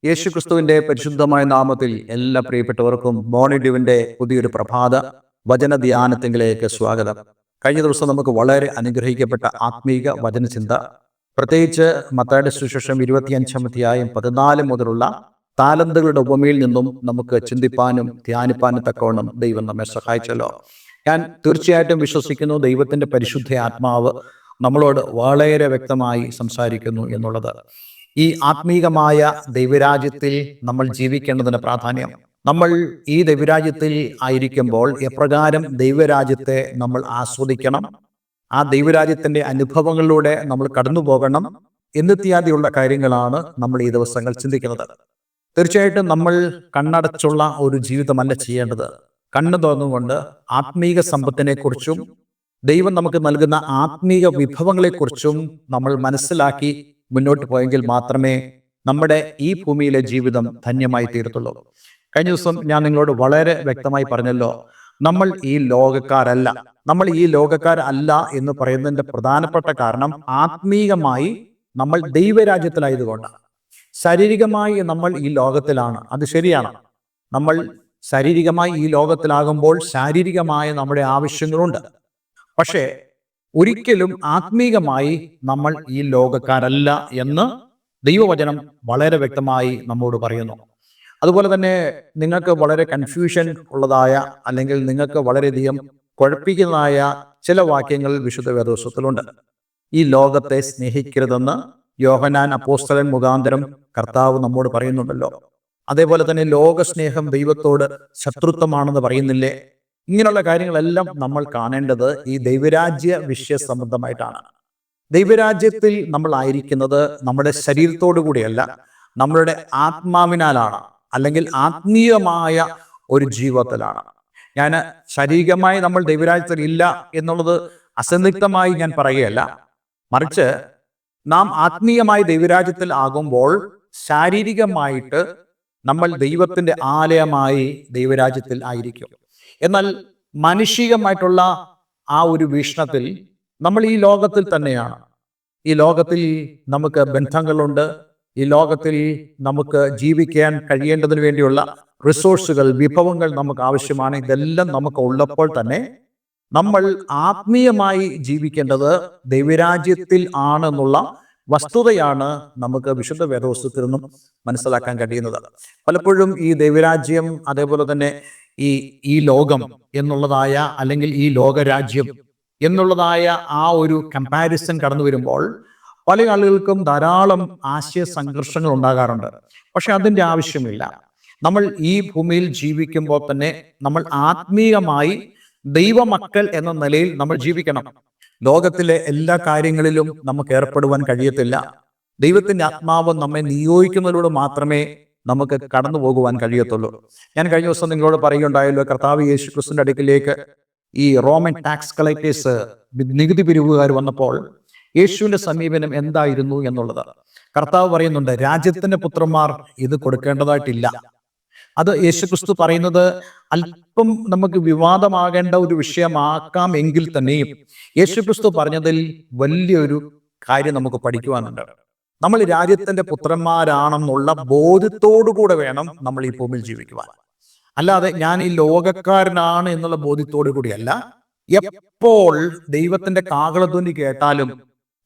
യേശുക്രിസ്തുവിന്റെ പരിശുദ്ധമായ നാമത്തിൽ എല്ലാ പ്രിയപ്പെട്ടവർക്കും മോർണിംഗ് ഡ്യൂവിന്റെ പുതിയൊരു പ്രഭാത വചന ധ്യാനത്തിലേക്ക് സ്വാഗതം. കഴിഞ്ഞ ദിവസം നമുക്ക് വളരെ അനുഗ്രഹിക്കപ്പെട്ട ആത്മീക വചനചിന്ത, പ്രത്യേകിച്ച് മത്തായിയുടെ സുവിശേഷം 25-ാം അധ്യായം 14 മുതലുള്ള താലന്തുകളുടെ ഉപമയിൽ നിന്നും നമുക്ക് ചിന്തിപ്പാനും ധ്യാനിപ്പാനും തക്കവണ്ണം ദൈവം നമ്മെ സഹായിച്ചല്ലോ. ഞാൻ തീർച്ചയായിട്ടും വിശ്വസിക്കുന്നു ദൈവത്തിന്റെ പരിശുദ്ധ ആത്മാവ് നമ്മളോട് വളരെ വ്യക്തമായി സംസാരിക്കുന്നു എന്നുള്ളത്. ഈ ആത്മീകമായ ദൈവരാജ്യത്തിൽ നമ്മൾ ജീവിക്കേണ്ടതിന് പ്രാധാന്യം, നമ്മൾ ഈ ദൈവരാജ്യത്തിൽ ആയിരിക്കുമ്പോൾ എപ്രകാരം ദൈവരാജ്യത്തെ നമ്മൾ ആസ്വദിക്കണം, ആ ദൈവരാജ്യത്തിന്റെ അനുഭവങ്ങളിലൂടെ നമ്മൾ കടന്നു പോകണം എന്നിത്യാദിയുള്ള കാര്യങ്ങളാണ് നമ്മൾ ഈ ദിവസങ്ങൾ ചിന്തിക്കുന്നത്. തീർച്ചയായിട്ടും നമ്മൾ കണ്ണടച്ചുള്ള ഒരു ജീവിതമല്ല ചെയ്യേണ്ടത്. കണ്ണു തുറന്നുകൊണ്ട് ആത്മീക സമ്പത്തിനെക്കുറിച്ചും ദൈവം നമുക്ക് നൽകുന്ന ആത്മീക വിഭവങ്ങളെക്കുറിച്ചും നമ്മൾ മനസ്സിലാക്കി മുന്നോട്ട് പോയെങ്കിൽ മാത്രമേ നമ്മുടെ ഈ ഭൂമിയിലെ ജീവിതം ധന്യമായി തീരത്തുള്ളൂ. കഴിഞ്ഞ ദിവസം ഞാൻ നിങ്ങളോട് വളരെ വ്യക്തമായി പറഞ്ഞല്ലോ, നമ്മൾ ഈ ലോകക്കാരല്ല. നമ്മൾ ഈ ലോകക്കാരല്ല എന്ന് പറയുന്നതിന്റെ പ്രധാനപ്പെട്ട കാരണം ആത്മീകമായി നമ്മൾ ദൈവരാജ്യത്തിലായതുകൊണ്ടാണ്. ശാരീരികമായി നമ്മൾ ഈ ലോകത്തിലാണ്, അത് ശരിയാണ്. നമ്മൾ ശാരീരികമായി ഈ ലോകത്തിലാകുമ്പോൾ ശാരീരികമായ നമ്മുടെ ആവശ്യങ്ങളുണ്ട്. പക്ഷേ ഒരിക്കലും ആത്മീകമായി നമ്മൾ ഈ ലോകക്കാരല്ല എന്ന് ദൈവവചനം വളരെ വ്യക്തമായി നമ്മോട് പറയുന്നു. അതുപോലെ തന്നെ നിങ്ങൾക്ക് വളരെ കൺഫ്യൂഷൻ ഉള്ളതായ, അല്ലെങ്കിൽ നിങ്ങൾക്ക് വളരെയധികം കുഴപ്പിക്കുന്നതായ ചില വാക്യങ്ങൾ വിശുദ്ധ വേദപുസ്തകത്തിലുണ്ട്. ഈ ലോകത്തെ സ്നേഹിക്കരുതെന്ന് യോഹന്നാൻ അപ്പോസ്തലൻ മുഖാന്തരം കർത്താവ് നമ്മോട് പറയുന്നുണ്ടല്ലോ. അതേപോലെ തന്നെ ലോകസ്നേഹം ദൈവത്തോട് ശത്രുത്വമാണെന്ന് പറയുന്നില്ലേ? ഇങ്ങനെയുള്ള കാര്യങ്ങളെല്ലാം നമ്മൾ കാണേണ്ടത് ഈ ദൈവരാജ്യ വിഷയ സംബന്ധമായിട്ടാണ്. ദൈവരാജ്യത്തിൽ നമ്മൾ ആയിരിക്കുന്നത് നമ്മുടെ ശരീരത്തോടു കൂടിയല്ല, നമ്മളുടെ ആത്മാവിനാലാണ്, അല്ലെങ്കിൽ ആത്മീയമായ ഒരു ജീവിതത്തിലാണ്. ഞാൻ ശാരീരികമായി നമ്മൾ ദൈവരാജ്യത്തിൽ ഇല്ല എന്നുള്ളത് അസന്നിഗ്ധമായി ഞാൻ പറയുകയല്ല, മറിച്ച് നാം ആത്മീയമായി ദൈവരാജ്യത്തിൽ ആകുമ്പോൾ ശാരീരികമായിട്ട് നമ്മൾ ദൈവത്തിന്റെ ആലയമായി ദൈവരാജ്യത്തിൽ ആയിരിക്കും. എന്നാൽ മാനുഷികമായിട്ടുള്ള ആ ഒരു വീക്ഷണത്തിൽ നമ്മൾ ഈ ലോകത്തിൽ തന്നെയാണ്. ഈ ലോകത്തിൽ നമുക്ക് ബന്ധങ്ങളുണ്ട്, ഈ ലോകത്തിൽ നമുക്ക് ജീവിക്കാൻ കഴിയേണ്ടതിന് വേണ്ടിയുള്ള റിസോഴ്സുകൾ, വിഭവങ്ങൾ നമുക്ക് ആവശ്യമാണ്. ഇതെല്ലാം നമുക്ക് ഉള്ളപ്പോൾ തന്നെ നമ്മൾ ആത്മീയമായി ജീവിക്കേണ്ടത് ദൈവരാജ്യത്തിൽ ആണെന്നുള്ള വസ്തുതയാണ് നമുക്ക് വിശുദ്ധ വേദപുസ്തകത്തിൽ നിന്നും മനസ്സിലാക്കാൻ കഴിയുന്നത്. പലപ്പോഴും ഈ ദൈവരാജ്യം, അതേപോലെ തന്നെ ഈ ലോകം എന്നുള്ളതായ, അല്ലെങ്കിൽ ഈ ലോകരാജ്യം എന്നുള്ളതായ ആ ഒരു കമ്പാരിസൺ കടന്നു വരുമ്പോൾ പല ആളുകൾക്കും ധാരാളം ആശയ സംഘർഷങ്ങൾ ഉണ്ടാകാറുണ്ട്. പക്ഷെ അതിൻ്റെ ആവശ്യമില്ല. നമ്മൾ ഈ ഭൂമിയിൽ ജീവിക്കുമ്പോൾ തന്നെ നമ്മൾ ആത്മീയമായി ദൈവമക്കൾ എന്ന നിലയിൽ നമ്മൾ ജീവിക്കണം. ലോകത്തിലെ എല്ലാ കാര്യങ്ങളിലും നമുക്ക് ഏർപ്പെടുവാൻ കഴിയത്തില്ല. ദൈവത്തിന്റെ ആത്മാവ് നമ്മെ നിയോഗിക്കുന്നതിലൂടെ മാത്രമേ നമുക്ക് കടന്നു പോകുവാൻ കഴിയത്തുള്ളൂ. ഞാൻ കഴിഞ്ഞ ദിവസം നിങ്ങളോട് പറയുകയുണ്ടായല്ലോ, കർത്താവ് യേശുക്രിസ്തുവിന്റെ അടുക്കിലേക്ക് ഈ റോമൻ ടാക്സ് കളക്ടേഴ്സ്, നികുതി പിരിവുകാർ വന്നപ്പോൾ യേശുവിന്റെ സമീപനം എന്തായിരുന്നു എന്നുള്ളത് കർത്താവ് പറയുന്നുണ്ട്. രാജ്യത്തിന്റെ പുത്രന്മാർ ഇത് കൊടുക്കേണ്ടതായിട്ടില്ല. അത് യേശുക്രിസ്തു പറയുന്നത് അല്പം നമുക്ക് വിവാദമാകേണ്ട ഒരു വിഷയമാക്കാം എങ്കിൽ തന്നെയും യേശുക്രിസ്തു പറഞ്ഞതിൽ വലിയൊരു കാര്യം നമുക്ക് പഠിക്കുവാനുണ്ട്. നമ്മൾ രാജ്യത്തിന്റെ പുത്രന്മാരാണെന്നുള്ള ബോധ്യത്തോടുകൂടെ വേണം നമ്മൾ ഈ ഭൂമിയിൽ ജീവിക്കുവാൻ. അല്ലാതെ ഞാൻ ഈ ലോകക്കാരനാണ് എന്നുള്ള ബോധ്യത്തോടു കൂടിയല്ല. എപ്പോൾ ദൈവത്തിന്റെ കാഹളധ്വനി കേട്ടാലും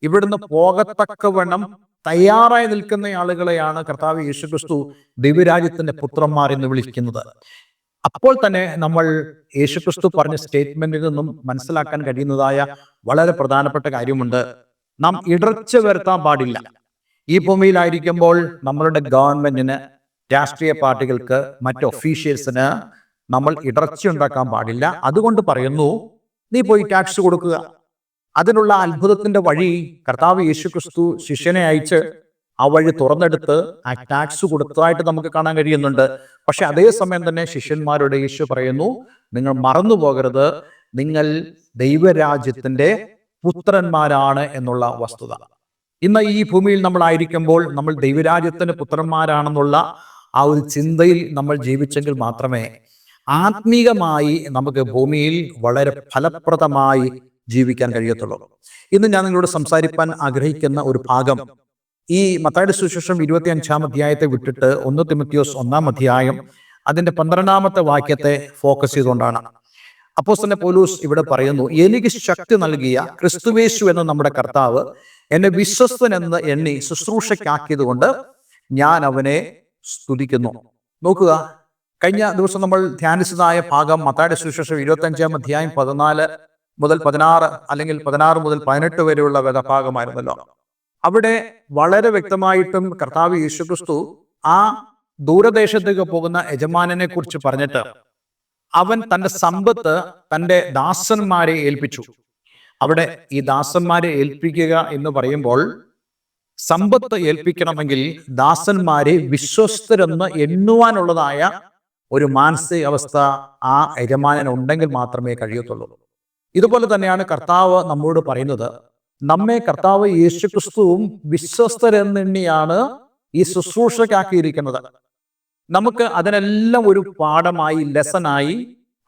ഇവിടുന്ന് പോകത്തക്കവണ്ണം തയ്യാറായി നിൽക്കുന്ന ആളുകളെയാണ് കർത്താവ് യേശുക്രിസ്തു ദൈവരാജ്യത്തിന്റെ പുത്രന്മാർ എന്ന് വിളിക്കുന്നത്. അപ്പോൾ തന്നെ നമ്മൾ യേശുക്രിസ്തു പറഞ്ഞ സ്റ്റേറ്റ്മെന്റിൽ നിന്നും മനസ്സിലാക്കാൻ കഴിയുന്നതായ വളരെ പ്രധാനപ്പെട്ട കാര്യമുണ്ട്. നാം ഇടർച്ച വരുത്താൻ പാടില്ല. ഈ ഭൂമിയിലായിരിക്കുമ്പോൾ നമ്മളുടെ ഗവൺമെന്റിന്, രാഷ്ട്രീയ പാർട്ടികൾക്ക്, മറ്റ് ഒഫീഷ്യൽസിന് നമ്മൾ ഇടർച്ച ഉണ്ടാക്കാൻ പാടില്ല. അതുകൊണ്ട് പറയുന്നു, നീ പോയി ടാക്സ് കൊടുക്കുക. അതിനുള്ള അത്ഭുതത്തിന്റെ വഴി കർത്താവ് യേശുക്രിസ്തു ശിഷ്യനെ അയച്ച് ആ വഴി തുറന്നെടുത്ത് ആ ടാക്സ് കൊടുത്തതായിട്ട് നമുക്ക് കാണാൻ കഴിയുന്നുണ്ട്. പക്ഷെ അതേസമയം തന്നെ ശിഷ്യന്മാരോട് യേശു പറയുന്നു, നിങ്ങൾ മറന്നു പോകരുത്, നിങ്ങൾ ദൈവരാജ്യത്തിന്റെ പുത്രന്മാരാണ് എന്നുള്ള വസ്തുത. ഇന്ന് ഈ ഭൂമിയിൽ നമ്മളായിരിക്കുമ്പോൾ നമ്മൾ ദൈവരാജ്യത്തിന്റെ പുത്രന്മാരാണെന്നുള്ള ആ ഒരു ചിന്തയിൽ നമ്മൾ ജീവിച്ചെങ്കിൽ മാത്രമേ ആത്മീകമായി നമുക്ക് ഭൂമിയിൽ വളരെ ഫലപ്രദമായി ജീവിക്കാൻ കഴിയത്തുള്ളൂ. ഇന്ന് ഞാൻ നിങ്ങളോട് സംസാരിക്കാൻ ആഗ്രഹിക്കുന്ന ഒരു ഭാഗം ഈ മത്തായിയുടെ സുവിശേഷം 25-ാം അധ്യായത്തെ വിട്ടിട്ട് 1 തിമോഥെയോസ് 1-ാം അധ്യായം അതിന്റെ 12-ാമത്തെ വാക്യത്തെ ഫോക്കസ് ചെയ്തുകൊണ്ടാണ് അപ്പോസ്തലൻ പൗലോസ് ഇവിടെ പറയുന്നു, എനിക്ക് ശക്തി നൽകിയ ക്രിസ്തുവേശു എന്ന നമ്മുടെ കർത്താവ് എന്നെ വിശ്വസ്തനെന്ന് എണ്ണി ശുശ്രൂഷയ്ക്കാക്കിയത് കൊണ്ട് ഞാൻ അവനെ സ്തുതിക്കുന്നു. നോക്കുക, കഴിഞ്ഞ ദിവസം നമ്മൾ ധ്യാനിച്ചതായ ഭാഗം മത്തായിയുടെ സുവിശേഷം 25-ാം അധ്യായം 14 മുതൽ 16 അല്ലെങ്കിൽ 16 മുതൽ 18 വരെയുള്ള വേദഭാഗമായിരുന്നല്ലോ. അവിടെ വളരെ വ്യക്തമായിട്ടും കർത്താവ് യേശുക്രിസ്തു ആ ദൂരദേശത്തേക്ക് പോകുന്ന യജമാനനെ കുറിച്ച് പറഞ്ഞിട്ട് അവൻ തന്റെ സമ്പത്ത് തന്റെ ദാസന്മാരെ ഏൽപ്പിച്ചു. അവിടെ ഈ ദാസന്മാരെ ഏൽപ്പിക്കുക എന്ന് പറയുമ്പോൾ സമ്പത്ത് ഏൽപ്പിക്കണമെങ്കിൽ ദാസന്മാരെ വിശ്വസ്തരെന്ന് എണ്ണുവാനുള്ളതായ ഒരു മാനസികാവസ്ഥ ആ യജമാനൻ ഉണ്ടെങ്കിൽ മാത്രമേ കഴിയത്തുള്ളൂ. ഇതുപോലെ തന്നെയാണ് കർത്താവ് നമ്മോട് പറയുന്നത്. നമ്മെ കർത്താവ് യേശുക്രിസ്തുവും വിശ്വസ്തരെന്നെണ്ണിയാണ് ഈ ശുശ്രൂഷക്കാക്കിയിരിക്കുന്നത്. നമുക്ക് അതിനെല്ലാം ഒരു പാഠമായി, ലെസനായി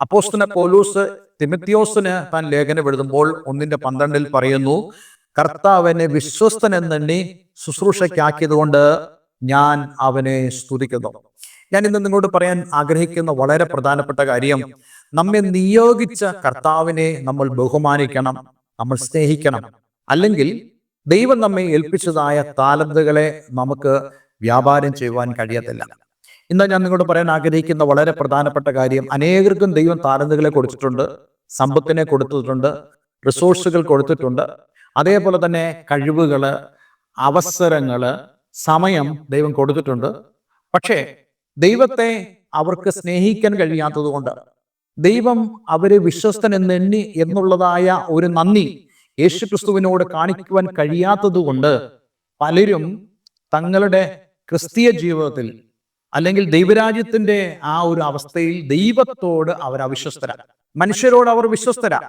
അപ്പോസ്തലൻ പൗലോസ് തിമോഥെയോസിന് താൻ ലേഖനം എഴുതുമ്പോൾ 1:12 പറയുന്നു, കർത്താവിനെ വിശ്വസ്തനെന്നെണ്ണി ശുശ്രൂഷയ്ക്കാക്കിയത് കൊണ്ട് ഞാൻ അവനെ സ്തുതിക്കുന്നു. ഞാൻ ഇന്ന് നിങ്ങളോട് പറയാൻ ആഗ്രഹിക്കുന്ന വളരെ പ്രധാനപ്പെട്ട കാര്യം, നമ്മെ നിയോഗിച്ച കർത്താവിനെ നമ്മൾ ബഹുമാനിക്കണം, നമ്മൾ സ്നേഹിക്കണം. അല്ലെങ്കിൽ ദൈവം നമ്മെ ഏൽപ്പിച്ചതായ താലന്തുകളെ നമുക്ക് വ്യാപാരം ചെയ്യുവാൻ കഴിയത്തില്ല. ഇന്ന് ഞാൻ നിങ്ങളോട് പറയാൻ ആഗ്രഹിക്കുന്ന വളരെ പ്രധാനപ്പെട്ട കാര്യം, അനേകർക്കും ദൈവം താലന്തുകളെ കൊടുത്തിട്ടുണ്ട്, സമ്പത്തിനെ കൊടുത്തിട്ടുണ്ട്, റിസോഴ്സുകൾ കൊടുത്തിട്ടുണ്ട്, അതേപോലെ തന്നെ കഴിവുകള്, അവസരങ്ങള്, സമയം ദൈവം കൊടുത്തിട്ടുണ്ട്. പക്ഷേ ദൈവത്തെ അവർക്ക് സ്നേഹിക്കാൻ കഴിയാത്തത് കൊണ്ട്, ദൈവം അവരെ വിശ്വസ്തൻ എന്നെണ്ണി എന്നുള്ളതായ ഒരു നന്ദി യേശുക്രിസ്തുവിനോട് കാണിക്കുവാൻ കഴിയാത്തത് കൊണ്ട് പലരും തങ്ങളുടെ ക്രിസ്തീയ ജീവിതത്തിൽ അല്ലെങ്കിൽ ദൈവരാജ്യത്തിന്റെ ആ ഒരു അവസ്ഥയിൽ ദൈവത്തോട് അവർ അവിശ്വസ്തരാണ്. മനുഷ്യരോട് അവർ വിശ്വസ്തരാണ്.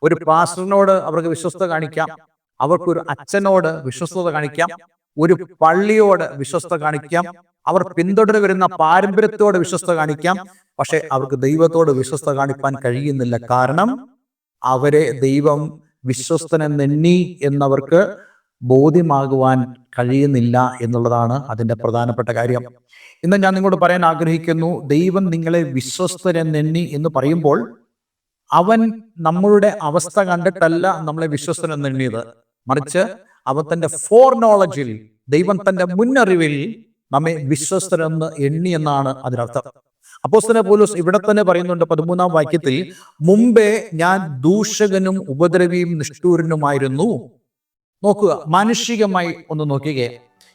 ഒരു പാസ്റ്ററിനോട് അവർക്ക് വിശ്വസ്ത കാണിക്കാം, അവർക്കൊരു അച്ഛനോട് വിശ്വസ്തത കാണിക്കാം, ഒരു പള്ളിയോട് വിശ്വസ്ത കാണിക്കാം, അവർ പിന്തുടർന്ന് വരുന്ന പാരമ്പര്യത്തോട് വിശ്വസ്ത കാണിക്കാം. പക്ഷെ അവർക്ക് ദൈവത്തോട് വിശ്വസ്ത കാണിക്കാൻ കഴിയുന്നില്ല. കാരണം അവരെ ദൈവം വിശ്വസ്തനെന്നെണ്ണി എന്നവർക്ക് ബോധ്യമാകുവാൻ കഴിയുന്നില്ല എന്നുള്ളതാണ് അതിൻ്റെ പ്രധാനപ്പെട്ട കാര്യം. ഇന്ന് ഞാൻ നിങ്ങളോട് പറയാൻ ആഗ്രഹിക്കുന്നു, ദൈവം നിങ്ങളെ വിശ്വസ്തനെന്നെണ്ണി എന്ന് പറയുമ്പോൾ അവൻ നമ്മളുടെ അവസ്ഥ കണ്ടിട്ടല്ല നമ്മളെ വിശ്വസ്തനെന്നെണ്ണിയത്, മറിച്ച് അവൻ തന്റെ ഫോർ നോളജിൽ, ദൈവം തന്റെ മുന്നറിവിൽ നമ്മെ വിശ്വസ്തരെന്ന് എണ്ണി എന്നാണ് അതിനർത്ഥം. അപ്പോസ്തലൻ പൗലോസ് ഇവിടെ തന്നെ പറയുന്നുണ്ട് 13-ാം വാക്യത്തിൽ, മുമ്പേ ഞാൻ ദൂഷകനും ഉപദ്രവിയും നിഷ്ഠൂരനുമായിരുന്നു. നോക്കുക, മാനുഷികമായി ഒന്ന് നോക്കുകയെ,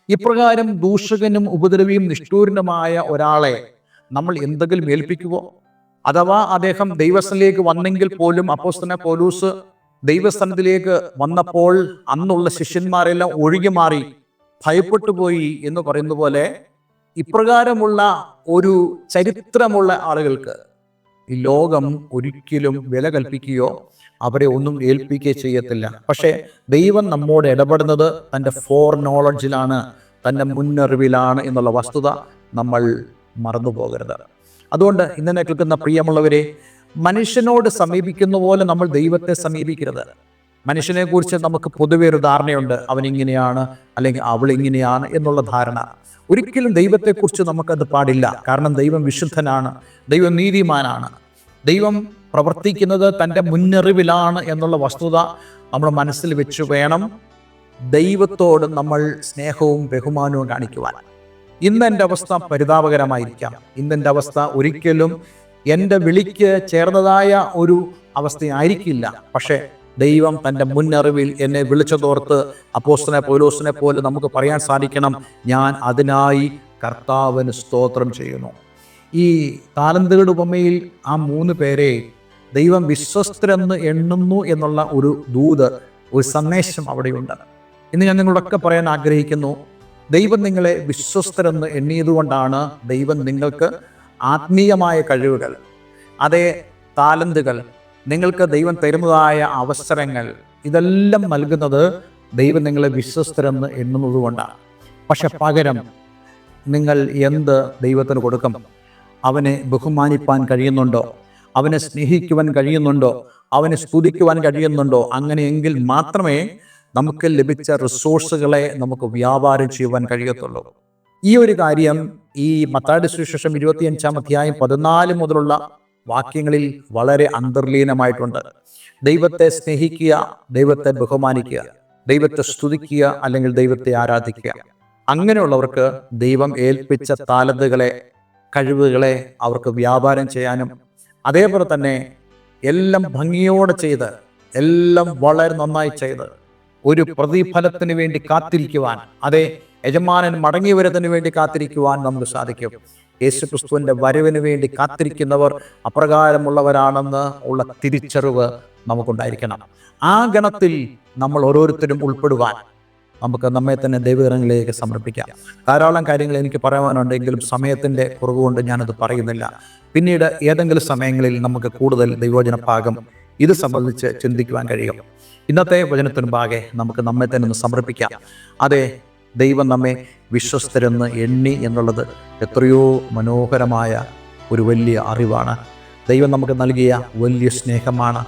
ഇപ്രകാരം ദൂഷകനും ഉപദ്രവിയും നിഷ്ഠൂരനുമായ ഒരാളെ നമ്മൾ എന്തെങ്കിലും ഏൽപ്പിക്കുവോ? അഥവാ അദ്ദേഹം ദൈവസ്ഥനിലേക്ക് വന്നെങ്കിൽ പോലും അപ്പോസ്തലൻ പൗലോസ് ദൈവസ്ഥാനത്തിലേക്ക് വന്നപ്പോൾ അന്നുള്ള ശിഷ്യന്മാരെല്ലാം ഒഴുകി മാറി, ഭയപ്പെട്ടു പോയി എന്ന് പറയുന്ന പോലെ ഇപ്രകാരമുള്ള ഒരു ചരിത്രമുള്ള ആളുകൾക്ക് ഈ ലോകം ഒരിക്കലും വില കൽപ്പിക്കുകയോ അവരെ ഒന്നും ഏൽപ്പിക്കുകയോ ചെയ്യത്തില്ല. പക്ഷേ ദൈവം നമ്മോട് ഇടപെടുന്നത് തൻ്റെ ഫോർ നോളജിലാണ്, തൻ്റെ മുന്നറിവിലാണ് എന്നുള്ള വസ്തുത നമ്മൾ മറന്നു പോകരുത്. അതുകൊണ്ട് ഇന്നെ കേൾക്കുന്ന പ്രിയമുള്ളവരെ, മനുഷ്യനോട് സമീപിക്കുന്ന പോലെ നമ്മൾ ദൈവത്തെ സമീപിക്കരുത്. മനുഷ്യനെ കുറിച്ച് നമുക്ക് പൊതുവെ ഒരു ധാരണയുണ്ട്, അവൻ ഇങ്ങനെയാണ് അല്ലെങ്കിൽ അവൾ ഇങ്ങനെയാണ് എന്നുള്ള ധാരണ. ഒരിക്കലും ദൈവത്തെക്കുറിച്ച് നമുക്കത് പാടില്ല. കാരണം ദൈവം വിശുദ്ധനാണ്, ദൈവം നീതിമാനാണ്, ദൈവം പ്രവർത്തിക്കുന്നത് തൻ്റെ മുന്നറിവിലാണ് എന്നുള്ള വസ്തുത നമ്മുടെ മനസ്സിൽ വെച്ച് വേണം ദൈവത്തോട് നമ്മൾ സ്നേഹവും ബഹുമാനവും കാണിക്കുവാൻ. ഇന്ന് എൻ്റെ അവസ്ഥ പരിതാപകരമായിരിക്കാം, ഇന്നെൻ്റെ അവസ്ഥ ഒരിക്കലും എൻ്റെ വിളിക്ക് ചേർന്നതായ ഒരു അവസ്ഥയായിരിക്കില്ല. പക്ഷേ ദൈവം തൻ്റെ മുന്നറിവിൽ എന്നെ വിളിച്ചതോർത്ത് അപ്പോസ്തലൻ പൗലോസിനെ പോലെ നമുക്ക് പറയാൻ സാധിക്കണം, ഞാൻ അതിനായി കർത്താവിന് സ്തോത്രം ചെയ്യുന്നു. ഈ താലന്തുകളുടെ ഉപമയിൽ ആ 3 പേരെ ദൈവം വിശ്വസ്തരെന്ന് എണ്ണുന്നു എന്നുള്ള ഒരു ദൂത്, ഒരു സന്ദേശം അവിടെയുണ്ട്. ഇന്ന് ഞാൻ നിങ്ങളോടൊക്കെ പറയാൻ ആഗ്രഹിക്കുന്നു, ദൈവം നിങ്ങളെ വിശ്വസ്തരെന്ന് എണ്ണിയതുകൊണ്ടാണ് ദൈവം നിങ്ങൾക്ക് ആത്മീയമായ കഴിവുകൾ, അതേ താലന്തുകൾ, നിങ്ങൾക്ക് ദൈവം തരുന്നതായ അവസരങ്ങൾ, ഇതെല്ലാം നൽകുന്നത് ദൈവം നിങ്ങളെ വിശ്വസ്തരെന്ന് എണ്ണുന്നത് കൊണ്ടാണ്. പക്ഷെ പകരം നിങ്ങൾ എന്ത് ദൈവത്തിന് കൊടുക്കും? അവനെ ബഹുമാനിപ്പാൻ കഴിയുന്നുണ്ടോ? അവനെ സ്നേഹിക്കുവാൻ കഴിയുന്നുണ്ടോ? അവനെ സ്തുതിക്കുവാൻ കഴിയുന്നുണ്ടോ? അങ്ങനെയെങ്കിൽ മാത്രമേ നമുക്ക് ലഭിച്ച റിസോഴ്സുകളെ നമുക്ക് വ്യാപാരം ചെയ്യുവാൻ കഴിയത്തുള്ളൂ. ഈ ഒരു കാര്യം ഈ മത്തായിയുടെ സുവിശേഷം 25-ാം അധ്യായം 14 മുതലുള്ള വാക്യങ്ങളിൽ വളരെ അന്തർലീനമായിട്ടുണ്ട്. ദൈവത്തെ സ്നേഹിക്കുക, ദൈവത്തെ ബഹുമാനിക്കുക, ദൈവത്തെ സ്തുതിക്കുക, അല്ലെങ്കിൽ ദൈവത്തെ ആരാധിക്കുക. അങ്ങനെയുള്ളവർക്ക് ദൈവം ഏൽപ്പിച്ച താലന്തുകളെ, കഴിവുകളെ അവർക്ക് വ്യാപാരം ചെയ്യാനും, അതേപോലെ തന്നെ എല്ലാം ഭംഗിയോടെ ചെയ്ത്, എല്ലാം വളരെ നന്നായി ചെയ്ത് ഒരു പ്രതിഫലത്തിന് വേണ്ടി കാത്തിരിക്കുവാൻ, അതേ യജമാനൻ മടങ്ങി വരുന്നതിന് വേണ്ടി കാത്തിരിക്കുവാൻ നമുക്ക് സാധിക്കും. യേശുക്രിസ്തുവിൻ്റെ വരവിന് വേണ്ടി കാത്തിരിക്കുന്നവർ അപ്രകാരമുള്ളവരാണെന്ന് ഉള്ള തിരിച്ചറിവ് നമുക്കുണ്ടായിരിക്കണം. ആ ഗണത്തിൽ നമ്മൾ ഓരോരുത്തരും ഉൾപ്പെടുവാൻ നമുക്ക് നമ്മെ തന്നെ ദൈവകരങ്ങളിലേക്ക് സമർപ്പിക്കാം. ധാരാളം കാര്യങ്ങൾ എനിക്ക് പറയാനുണ്ടെങ്കിലും സമയത്തിൻ്റെ കുറവുകൊണ്ട് ഞാനത് പറയുന്നില്ല. പിന്നീട് ഏതെങ്കിലും സമയങ്ങളിൽ നമുക്ക് കൂടുതൽ ദൈവവചന ഭാഗം ഇത് സംബന്ധിച്ച് ചിന്തിക്കുവാൻ കഴിയും. ഇന്നത്തെ വചനത്തിന് മുമ്പാകെ നമുക്ക് നമ്മെ തന്നെ ഒന്ന് സമർപ്പിക്കാം. അതെ, ദൈവം നമ്മെ വിശ്വസ്തരെന്ന് എണ്ണി എന്നുള്ളത് എത്രയോ മനോഹരമായ ഒരു വലിയ അറിവാണ്. ദൈവം നമുക്ക് നൽകിയ വലിയ സ്നേഹമാണ്.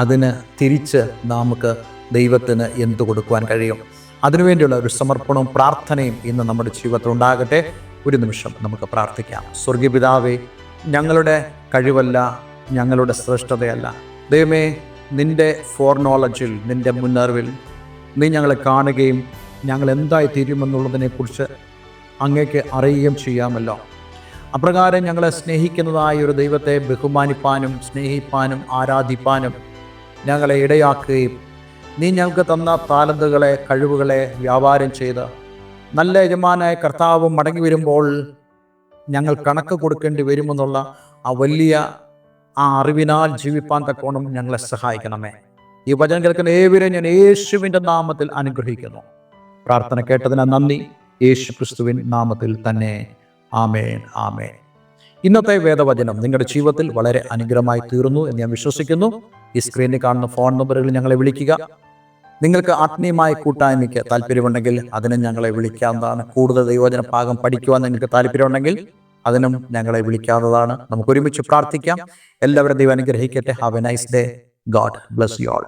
അതിന് തിരിച്ച് നമുക്ക് ദൈവത്തിന് എന്തു കൊടുക്കുവാൻ കഴിയും? അതിനുവേണ്ടിയുള്ള ഒരു സമർപ്പണവും പ്രാർത്ഥനയും ഇന്ന് നമ്മുടെ ജീവിതത്തിൽ ഉണ്ടാകട്ടെ. ഒരു നിമിഷം നമുക്ക് പ്രാർത്ഥിക്കാം. സ്വർഗീയ പിതാവേ, ഞങ്ങളുടെ കഴിവല്ല, ഞങ്ങളുടെ ശ്രേഷ്ഠതയല്ല ദൈവമേ, നിൻ്റെ ഫോർനോളജിൽ, നിൻ്റെ മുന്നറിവിൽ നീ ഞങ്ങളെ കാണുകയും ഞങ്ങൾ എന്തായി തീരുമെന്നുള്ളതിനെക്കുറിച്ച് അങ്ങേക്ക് അറിയുകയും ചെയ്യാമല്ലോ. അപ്രകാരം ഞങ്ങളെ സ്നേഹിക്കുന്നതായ ഒരു ദൈവത്തെ ബഹുമാനിപ്പാനും സ്നേഹിപ്പാനും ആരാധിപ്പാനും ഞങ്ങളെ ഇടയാക്കുകയും നീ ഞങ്ങൾക്ക് തന്ന താലന്തുകളെ, കഴിവുകളെ വ്യാപാരം ചെയ്ത് നല്ല യജമാനായ കർത്താവ് മടങ്ങി വരുമ്പോൾ ഞങ്ങൾ കണക്ക് കൊടുക്കേണ്ടി വരുമെന്നുള്ള ആ വലിയ അറിവിനാൽ ജീവിപ്പാൻ തക്കോണം ഞങ്ങളെ സഹായിക്കണമേ. ഈ വചനം കേൾക്കുന്ന ഏവരെയും ഞാൻ യേശുവിൻ്റെ നാമത്തിൽ അനുഗ്രഹിക്കുന്നു. പ്രാർത്ഥന കേട്ടതിന് നന്ദി. യേശു ക്രിസ്തുവിൻ നാമത്തിൽ തന്നെ. ആമേൻ, ആമേൻ. ഇന്നത്തെ വേദവചനം നിങ്ങളുടെ ജീവിതത്തിൽ വളരെ അനുഗ്രഹമായി തീർന്നു എന്ന് ഞാൻ വിശ്വസിക്കുന്നു. ഈ സ്ക്രീനിൽ കാണുന്ന ഫോൺ നമ്പറുകളിൽ ഞങ്ങളെ വിളിക്കുക. നിങ്ങൾക്ക് ആത്മീയമായ കൂട്ടായ്മയ്ക്ക് താല്പര്യമുണ്ടെങ്കിൽ അതിനും ഞങ്ങളെ വിളിക്കാവുന്നതാണ്. കൂടുതൽ ദൈവവചന ഭാഗം പഠിക്കുവാൻ നിങ്ങൾക്ക് താല്പര്യമുണ്ടെങ്കിൽ അതിനും ഞങ്ങളെ വിളിക്കാവുന്നതാണ്. നമുക്ക് ഒരുമിച്ച് പ്രാർത്ഥിക്കാം. എല്ലാവരും ദൈവം അനുഗ്രഹിക്കട്ടെ. Have A nice day. God bless you all.